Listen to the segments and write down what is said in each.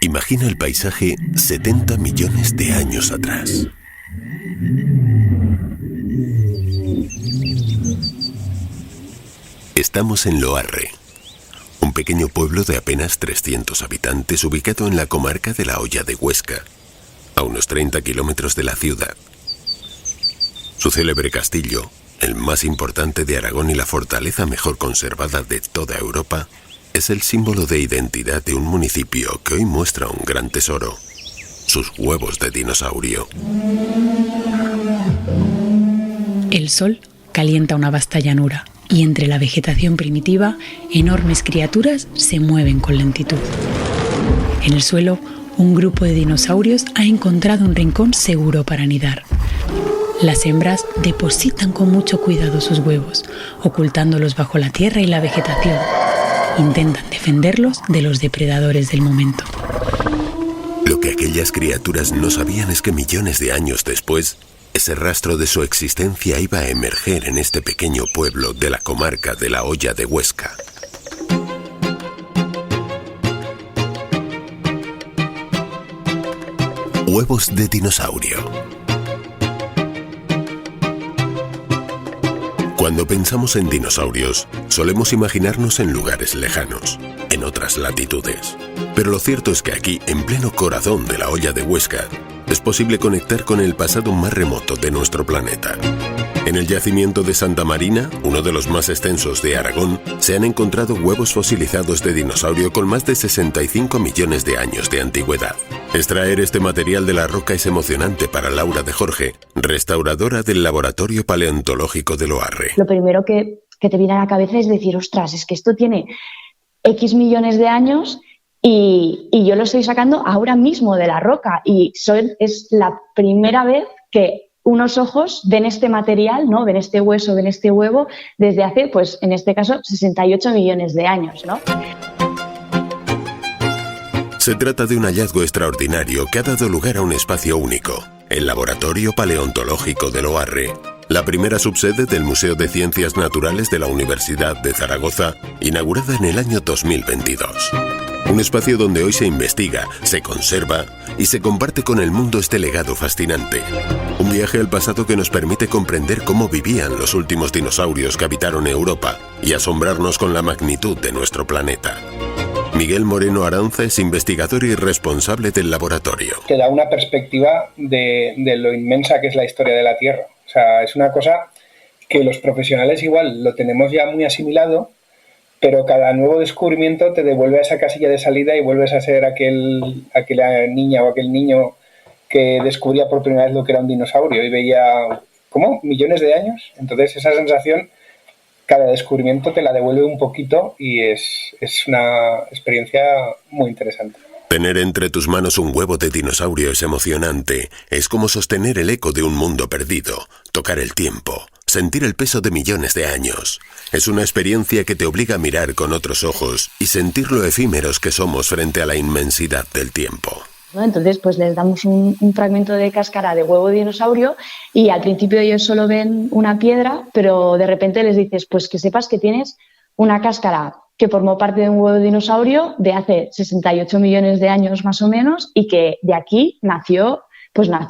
Imagina el paisaje 70 millones de años atrás. Estamos en Loarre, un pequeño pueblo de apenas 300 habitantes ubicado en la comarca de la Hoya de Huesca, a unos 30 kilómetros de la ciudad. Su célebre castillo, el más importante de Aragón y la fortaleza mejor conservada de toda Europa, es el símbolo de identidad de un municipio que hoy muestra un gran tesoro: sus huevos de dinosaurio. El sol calienta una vasta llanura y entre la vegetación primitiva, enormes criaturas se mueven con lentitud. En el suelo, un grupo de dinosaurios ha encontrado un rincón seguro para anidar. Las hembras depositan con mucho cuidado sus huevos, ocultándolos bajo la tierra y la vegetación. Intentan defenderlos de los depredadores del momento. Lo que aquellas criaturas no sabían es que millones de años después, ese rastro de su existencia iba a emerger en este pequeño pueblo de la comarca de la Hoya de Huesca. Huevos de dinosaurio. Cuando pensamos en dinosaurios, solemos imaginarnos en lugares lejanos, en otras latitudes. Pero lo cierto es que aquí, en pleno corazón de la Hoya de Huesca, es posible conectar con el pasado más remoto de nuestro planeta. En el yacimiento de Santa Marina, uno de los más extensos de Aragón, se han encontrado huevos fosilizados de dinosaurio con más de 65 millones de años de antigüedad. Extraer este material de la roca es emocionante para Laura de Jorge, restauradora del Laboratorio Paleontológico de Loarre. Lo primero que te viene a la cabeza es decir, ostras, es que esto tiene X millones de años y yo lo estoy sacando ahora mismo de la roca y es la primera vez que unos ojos ven este material, ¿no? Ven este hueso, ven este huevo desde hace, pues en este caso, 68 millones de años, ¿no? Se trata de un hallazgo extraordinario que ha dado lugar a un espacio único, el Laboratorio Paleontológico de Loarre, la primera subsede del Museo de Ciencias Naturales de la Universidad de Zaragoza, inaugurada en el año 2022. Un espacio donde hoy se investiga, se conserva y se comparte con el mundo este legado fascinante. Un viaje al pasado que nos permite comprender cómo vivían los últimos dinosaurios que habitaron Europa y asombrarnos con la magnitud de nuestro planeta. Miguel Moreno Aranza es investigador y responsable del laboratorio. Te da una perspectiva de lo inmensa que es la historia de la Tierra. O sea, es una cosa que los profesionales igual lo tenemos ya muy asimilado, pero cada nuevo descubrimiento te devuelve a esa casilla de salida y vuelves a ser aquella niña o aquel niño que descubría por primera vez lo que era un dinosaurio y veía, ¿cómo? Millones de años. Entonces esa sensación, cada descubrimiento te la devuelve un poquito y es una experiencia muy interesante. Tener entre tus manos un huevo de dinosaurio es emocionante. Es como sostener el eco de un mundo perdido, tocar el tiempo, sentir el peso de millones de años. Es una experiencia que te obliga a mirar con otros ojos y sentir lo efímeros que somos frente a la inmensidad del tiempo. Entonces, pues les damos un fragmento de cáscara de huevo de dinosaurio y al principio ellos solo ven una piedra, pero de repente les dices, pues que sepas que tienes una cáscara que formó parte de un huevo de dinosaurio de hace 68 millones de años más o menos y que de aquí nació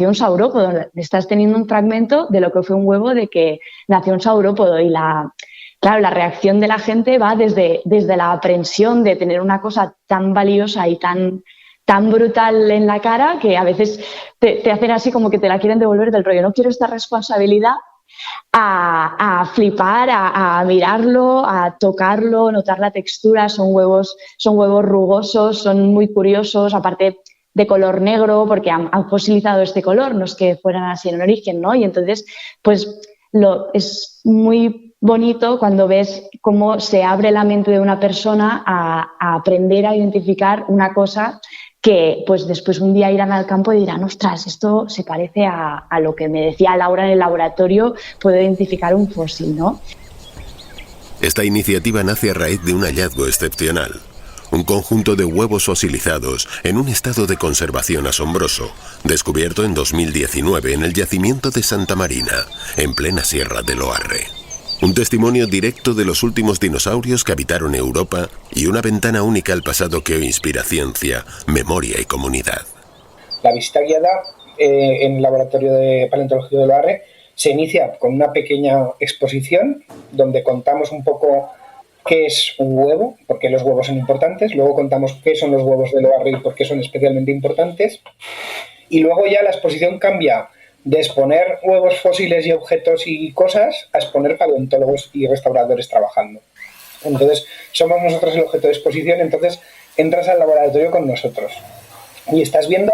un saurópodo. Estás teniendo un fragmento de lo que fue un huevo de que nació un saurópodo y la reacción de la gente va desde la aprensión de tener una cosa tan valiosa y tan brutal en la cara que a veces te hacen así como que te la quieren devolver del rollo. No quiero esta responsabilidad, a flipar, a mirarlo, a tocarlo, notar la textura. Son huevos rugosos, son muy curiosos, aparte de color negro, porque han fosilizado este color, no es que fueran así en origen, ¿no? Y entonces, pues es muy bonito cuando ves cómo se abre la mente de una persona a aprender a identificar una cosa que pues después un día irán al campo y dirán, ostras, esto se parece a lo que me decía Laura en el laboratorio, puedo identificar un fósil, ¿no? Esta iniciativa nace a raíz de un hallazgo excepcional. Un conjunto de huevos fosilizados en un estado de conservación asombroso, descubierto en 2019 en el yacimiento de Santa Marina, en plena Sierra de Loarre. Un testimonio directo de los últimos dinosaurios que habitaron Europa y una ventana única al pasado que hoy inspira ciencia, memoria y comunidad. La visita guiada en el laboratorio de paleontología de Loarre se inicia con una pequeña exposición donde contamos un poco qué es un huevo, por qué los huevos son importantes, luego contamos qué son los huevos de Loarre y por qué son especialmente importantes, y luego ya la exposición cambia de exponer huevos fósiles y objetos y cosas a exponer paleontólogos y restauradores trabajando. Entonces, somos nosotros el objeto de exposición, entonces entras al laboratorio con nosotros y estás viendo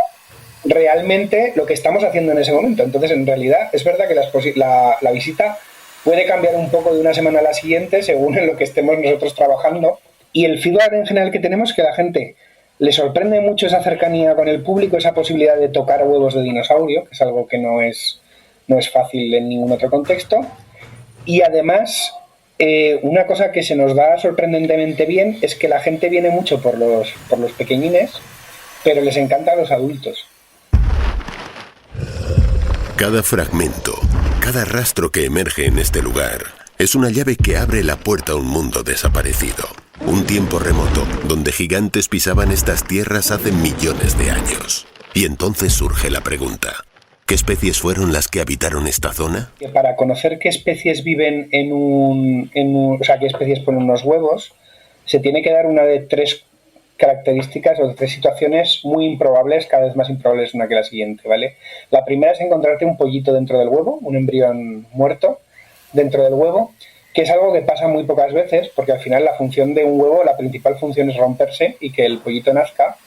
realmente lo que estamos haciendo en ese momento. Entonces, en realidad, es verdad que la visita puede cambiar un poco de una semana a la siguiente según en lo que estemos nosotros trabajando. Y el feedback en general que tenemos es que a la gente le sorprende mucho esa cercanía con el público, esa posibilidad de tocar huevos de dinosaurio, que es algo que no es fácil en ningún otro contexto. Y además, una cosa que se nos da sorprendentemente bien es que la gente viene mucho por los pequeñines, pero les encantan los adultos. Cada fragmento, cada rastro que emerge en este lugar es una llave que abre la puerta a un mundo desaparecido. Un tiempo remoto donde gigantes pisaban estas tierras hace millones de años. Y entonces surge la pregunta: ¿qué especies fueron las que habitaron esta zona? Para conocer qué especies viven o sea, qué especies ponen unos huevos, se tiene que dar una de tres características o de tres situaciones muy improbables, cada vez más improbables una que la siguiente, ¿vale? La primera es encontrarte un pollito dentro del huevo, un embrión muerto dentro del huevo, que es algo que pasa muy pocas veces, porque al final la función de un huevo, la principal función es romperse y que el pollito nazca.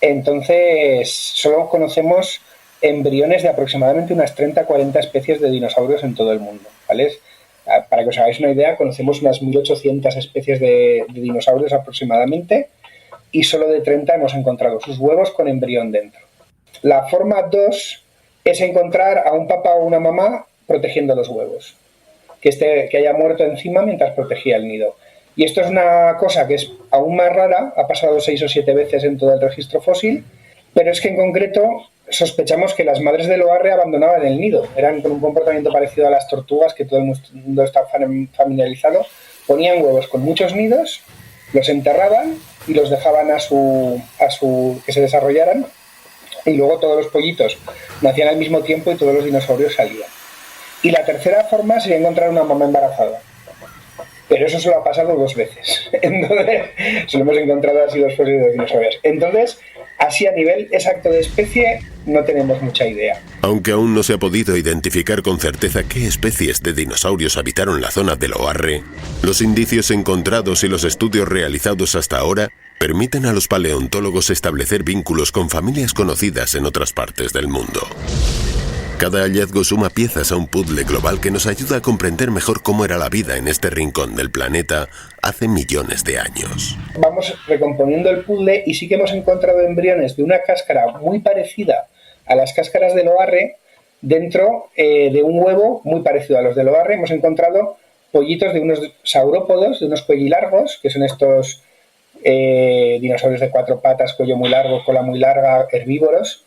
Entonces, solo conocemos embriones de aproximadamente unas 30-40 especies de dinosaurios en todo el mundo, ¿vale? Para que os hagáis una idea, conocemos unas 1800 especies de dinosaurios aproximadamente, y solo de 30 hemos encontrado sus huevos con embrión dentro. La forma 2 es encontrar a un papá o una mamá protegiendo los huevos, que haya muerto encima mientras protegía el nido. Y esto es una cosa que es aún más rara, ha pasado 6 o 7 veces en todo el registro fósil, pero es que en concreto sospechamos que las madres de Loarre abandonaban el nido, eran con un comportamiento parecido a las tortugas, que todo el mundo está familiarizado, ponían huevos con muchos nidos, los enterraban y los dejaban a su que se desarrollaran, y luego todos los pollitos nacían al mismo tiempo y todos los dinosaurios salían. Y la tercera forma sería encontrar una mamá embarazada, pero eso solo ha pasado 2 veces. Entonces, solo hemos encontrado así 2 fósiles de dinosaurios. Entonces, así a nivel exacto de especie, no tenemos mucha idea. Aunque aún no se ha podido identificar con certeza qué especies de dinosaurios habitaron la zona de Loarre, los indicios encontrados y los estudios realizados hasta ahora permiten a los paleontólogos establecer vínculos con familias conocidas en otras partes del mundo. Cada hallazgo suma piezas a un puzzle global que nos ayuda a comprender mejor cómo era la vida en este rincón del planeta hace millones de años. Vamos recomponiendo el puzzle y sí que hemos encontrado embriones de una cáscara muy parecida a las cáscaras de Loarre dentro de un huevo muy parecido a los de Loarre. Hemos encontrado pollitos de unos saurópodos, de unos cuellilargos, que son estos dinosaurios de 4 patas, cuello muy largo, cola muy larga, herbívoros,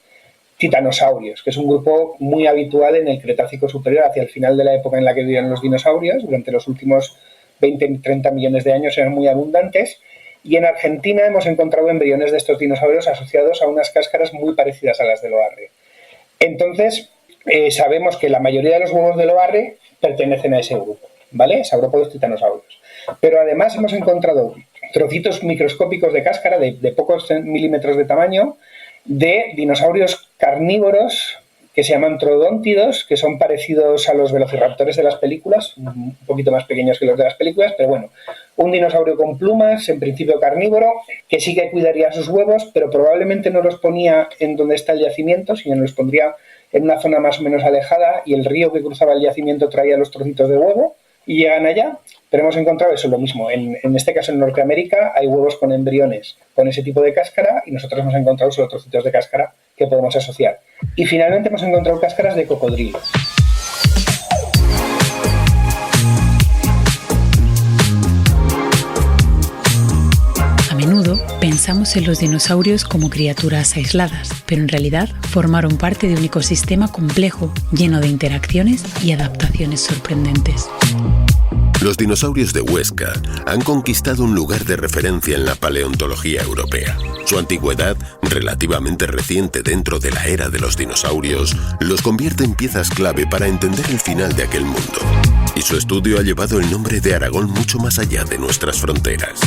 titanosaurios, que es un grupo muy habitual en el Cretácico superior, hacia el final de la época en la que vivieron los dinosaurios. Durante los últimos 20-30 millones de años eran muy abundantes, y en Argentina hemos encontrado embriones de estos dinosaurios asociados a unas cáscaras muy parecidas a las de Loarre. Entonces, sabemos que la mayoría de los huevos de Loarre pertenecen a ese grupo, ¿vale? Saurópodos titanosaurios. Pero además hemos encontrado trocitos microscópicos de cáscara de pocos milímetros de tamaño de dinosaurios carnívoros que se llaman troodóntidos, que son parecidos a los velociraptores de las películas, un poquito más pequeños que los de las películas, pero bueno, un dinosaurio con plumas, en principio carnívoro, que sí que cuidaría sus huevos, pero probablemente no los ponía en donde está el yacimiento, sino los pondría en una zona más o menos alejada, y el río que cruzaba el yacimiento traía los trocitos de huevo y llegan allá. Pero hemos encontrado eso, lo mismo. En este caso, en Norteamérica, hay huevos con embriones con ese tipo de cáscara, y nosotros hemos encontrado solo trocitos de cáscara que podemos asociar. Y finalmente hemos encontrado cáscaras de cocodrilo. A menudo pensamos en los dinosaurios como criaturas aisladas, pero en realidad formaron parte de un ecosistema complejo, lleno de interacciones y adaptaciones sorprendentes. Los dinosaurios de Huesca han conquistado un lugar de referencia en la paleontología europea. Su antigüedad, relativamente reciente dentro de la era de los dinosaurios, los convierte en piezas clave para entender el final de aquel mundo. Y su estudio ha llevado el nombre de Aragón mucho más allá de nuestras fronteras.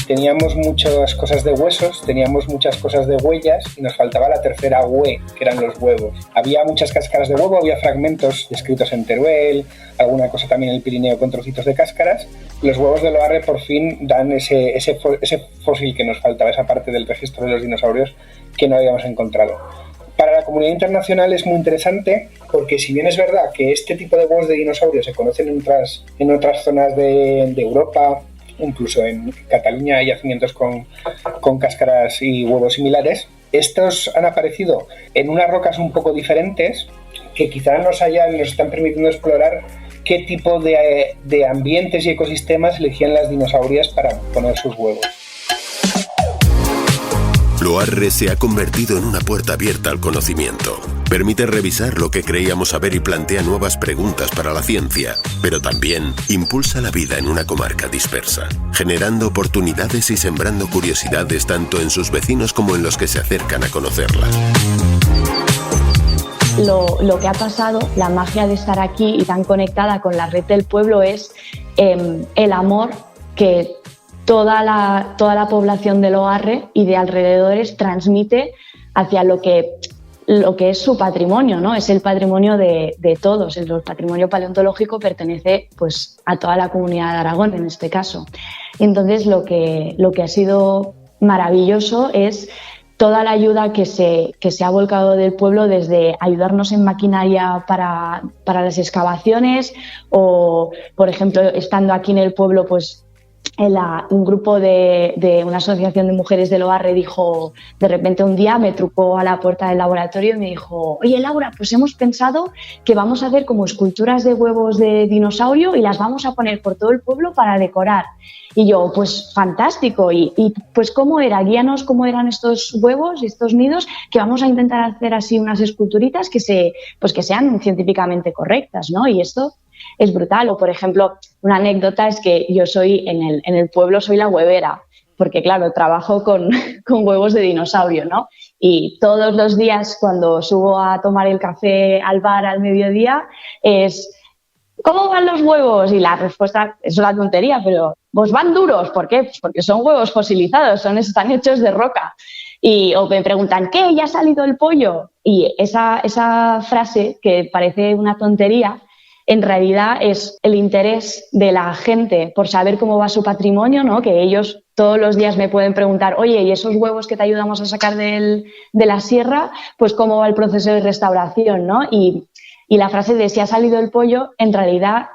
Teníamos muchas cosas de huesos, teníamos muchas cosas de huellas y nos faltaba la tercera hue, que eran los huevos. Había muchas cáscaras de huevo, había fragmentos descritos en Teruel, alguna cosa también en el Pirineo con trocitos de cáscaras. Los huevos de Loarre por fin dan ese fósil que nos faltaba, esa parte del registro de los dinosaurios que no habíamos encontrado. Para la comunidad internacional es muy interesante porque si bien es verdad que este tipo de huevos de dinosaurios se conocen en otras zonas de Europa, incluso en Cataluña hay yacimientos con cáscaras y huevos similares, estos han aparecido en unas rocas un poco diferentes que quizá nos están permitiendo explorar qué tipo de ambientes y ecosistemas elegían las dinosaurias para poner sus huevos. Loarre se ha convertido en una puerta abierta al conocimiento. Permite revisar lo que creíamos saber y plantea nuevas preguntas para la ciencia, pero también impulsa la vida en una comarca dispersa, generando oportunidades y sembrando curiosidades tanto en sus vecinos como en los que se acercan a conocerla. Lo que ha pasado, la magia de estar aquí y tan conectada con la red del pueblo es el amor que toda la población de Loarre y de alrededores transmite hacia lo que es su patrimonio, ¿no? Es el patrimonio de todos. El patrimonio paleontológico pertenece pues, a toda la comunidad de Aragón, en este caso. Entonces, lo que ha sido maravilloso es toda la ayuda que se ha volcado del pueblo, desde ayudarnos en maquinaria para las excavaciones o, por ejemplo, estando aquí en el pueblo, pues un grupo de una asociación de mujeres de Loarre dijo, de repente un día me trucó a la puerta del laboratorio y me dijo: oye Laura, pues hemos pensado que vamos a hacer como esculturas de huevos de dinosaurio y las vamos a poner por todo el pueblo para decorar. Y yo, pues fantástico, y pues ¿cómo era? Guíanos cómo eran estos huevos, estos nidos, que vamos a intentar hacer así unas esculturitas que sean científicamente correctas, ¿no? Y esto es brutal. O, por ejemplo, una anécdota es que yo soy, en el pueblo soy la huevera, porque claro, trabajo con huevos de dinosaurio, ¿no? Y todos los días cuando subo a tomar el café al bar al mediodía es: ¿cómo van los huevos? Y la respuesta es una tontería, pero pues van duros. ¿Por qué? Pues porque son huevos fosilizados, están hechos de roca. O me preguntan: ¿qué? ¿Ya ha salido el pollo? Y esa frase, que parece una tontería, en realidad es el interés de la gente por saber cómo va su patrimonio, ¿no? Que ellos todos los días me pueden preguntar: oye, ¿y esos huevos que te ayudamos a sacar de la sierra, pues cómo va el proceso de restauración, ¿no? Y la frase de "si ha salido el pollo", en realidad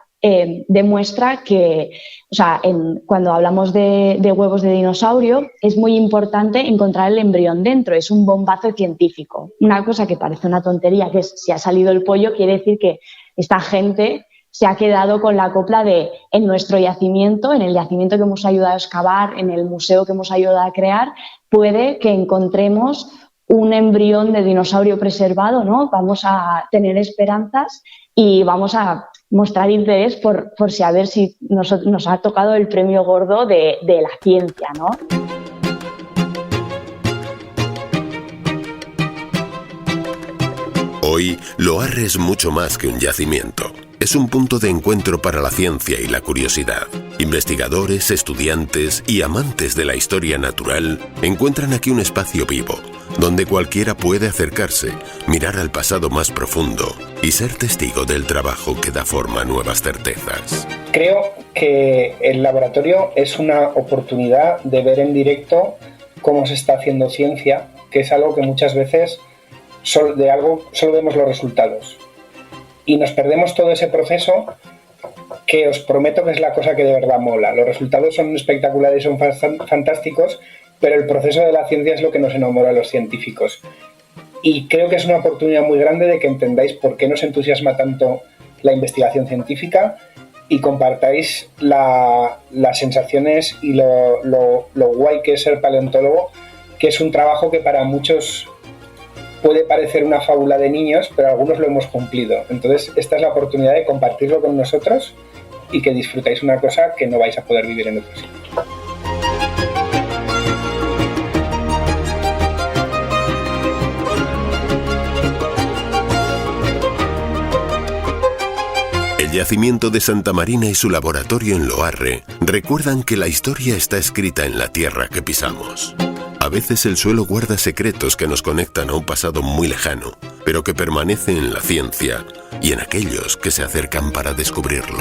demuestra que, o sea, cuando hablamos de huevos de dinosaurio, es muy importante encontrar el embrión dentro. Es un bombazo científico. Una cosa que parece una tontería, que es "si ha salido el pollo", quiere decir que esta gente se ha quedado con la copla de en nuestro yacimiento, en el yacimiento que hemos ayudado a excavar, en el museo que hemos ayudado a crear, puede que encontremos un embrión de dinosaurio preservado, ¿no? Vamos a tener esperanzas y vamos a mostrar interés por si a ver si nos ha tocado el premio gordo de la ciencia, ¿no? Hoy, Loarre es mucho más que un yacimiento. Es un punto de encuentro para la ciencia y la curiosidad. Investigadores, estudiantes y amantes de la historia natural encuentran aquí un espacio vivo, donde cualquiera puede acercarse, mirar al pasado más profundo y ser testigo del trabajo que da forma a nuevas certezas. Creo que el laboratorio es una oportunidad de ver en directo cómo se está haciendo ciencia, que es algo que muchas veces solo vemos los resultados. Y nos perdemos todo ese proceso, que os prometo que es la cosa que de verdad mola. Los resultados son espectaculares, son fantásticos, pero el proceso de la ciencia es lo que nos enamora a los científicos. Y creo que es una oportunidad muy grande de que entendáis por qué nos entusiasma tanto la investigación científica y compartáis las sensaciones y lo guay que es ser paleontólogo, que es un trabajo que para muchos puede parecer una fábula de niños, pero algunos lo hemos cumplido. Entonces, esta es la oportunidad de compartirlo con nosotros y que disfrutáis una cosa que no vais a poder vivir en otro sitio. El yacimiento de Santa Marina y su laboratorio en Loarre recuerdan que la historia está escrita en la tierra que pisamos. A veces el suelo guarda secretos que nos conectan a un pasado muy lejano, pero que permanece en la ciencia y en aquellos que se acercan para descubrirlo.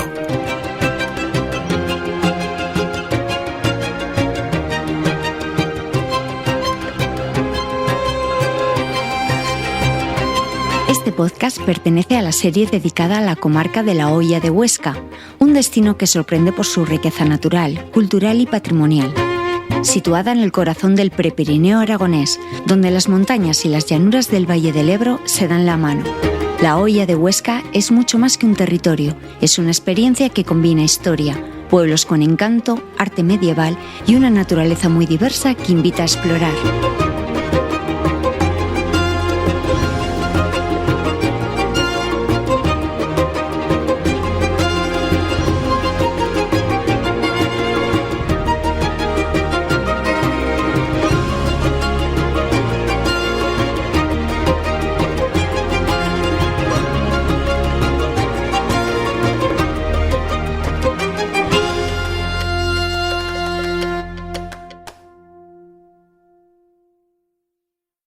Este podcast pertenece a la serie dedicada a la comarca de la Hoya de Huesca, un destino que sorprende por su riqueza natural, cultural y patrimonial. Situada en el corazón del Prepirineo aragonés, donde las montañas y las llanuras del Valle del Ebro se dan la mano. La Hoya de Huesca es mucho más que un territorio, es una experiencia que combina historia, pueblos con encanto, arte medieval y una naturaleza muy diversa que invita a explorar.